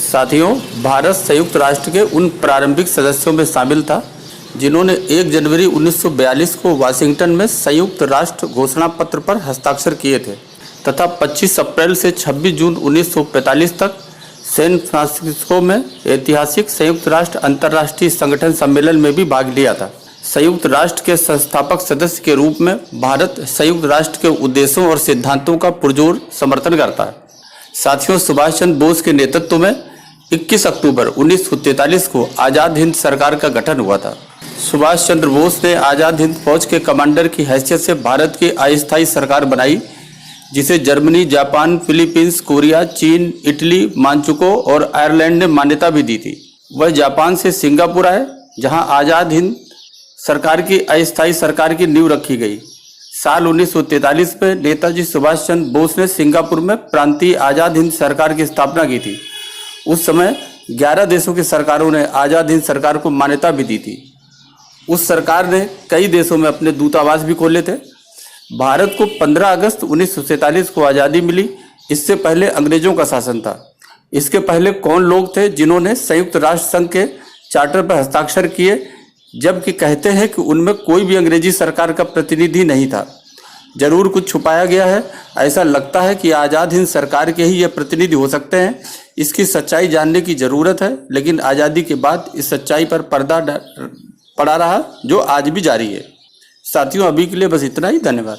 साथियों, भारत संयुक्त राष्ट्र के उन प्रारंभिक सदस्यों में शामिल था जिन्होंने 1 जनवरी 1942 को वाशिंगटन में संयुक्त राष्ट्र घोषणा पत्र पर हस्ताक्षर किए थे तथा 25 अप्रैल से 26 जून 1945 तक सैन फ्रांसिस्को में ऐतिहासिक संयुक्त राष्ट्र अंतर्राष्ट्रीय संगठन सम्मेलन में भी भाग लिया था। संयुक्त राष्ट्र के संस्थापक सदस्य के रूप में भारत संयुक्त राष्ट्र के उद्देश्यों और सिद्धांतों का पुरजोर समर्थन करता है। साथियों, सुभाष चंद्र बोस के नेतृत्व में 21 अक्टूबर 1943 को आज़ाद हिंद सरकार का गठन हुआ था। सुभाष चंद्र बोस ने आज़ाद हिंद फौज के कमांडर की हैसियत से भारत की अस्थायी सरकार बनाई, जिसे जर्मनी, जापान, फिलीपींस, कोरिया, चीन, इटली, मांचुको और आयरलैंड ने मान्यता भी दी थी। वह जापान से सिंगापुर आए, जहां आज़ाद हिंद सरकार की अस्थायी सरकार की नींव रखी गई। साल 1943 में नेताजी सुभाष चंद्र बोस ने सिंगापुर में प्रांतीय आज़ाद हिंद सरकार की स्थापना की थी। उस समय 11 देशों की सरकारों ने आज़ाद हिंद सरकार को मान्यता भी दी थी। उस सरकार ने कई देशों में अपने दूतावास भी खोले थे। भारत को 15 अगस्त 1947 को आज़ादी मिली। इससे पहले अंग्रेजों का शासन था। इसके पहले कौन लोग थे जिन्होंने संयुक्त राष्ट्र संघ के चार्टर पर हस्ताक्षर किए, जबकि कहते हैं कि उनमें कोई भी अंग्रेजी सरकार का प्रतिनिधि नहीं था। जरूर कुछ छुपाया गया है। ऐसा लगता है कि आज़ाद हिंद सरकार के ही ये प्रतिनिधि हो सकते हैं। इसकी सच्चाई जानने की ज़रूरत है, लेकिन आज़ादी के बाद इस सच्चाई पर पर्दा पड़ा रहा, जो आज भी जारी है। साथियों, अभी के लिए बस इतना ही। धन्यवाद।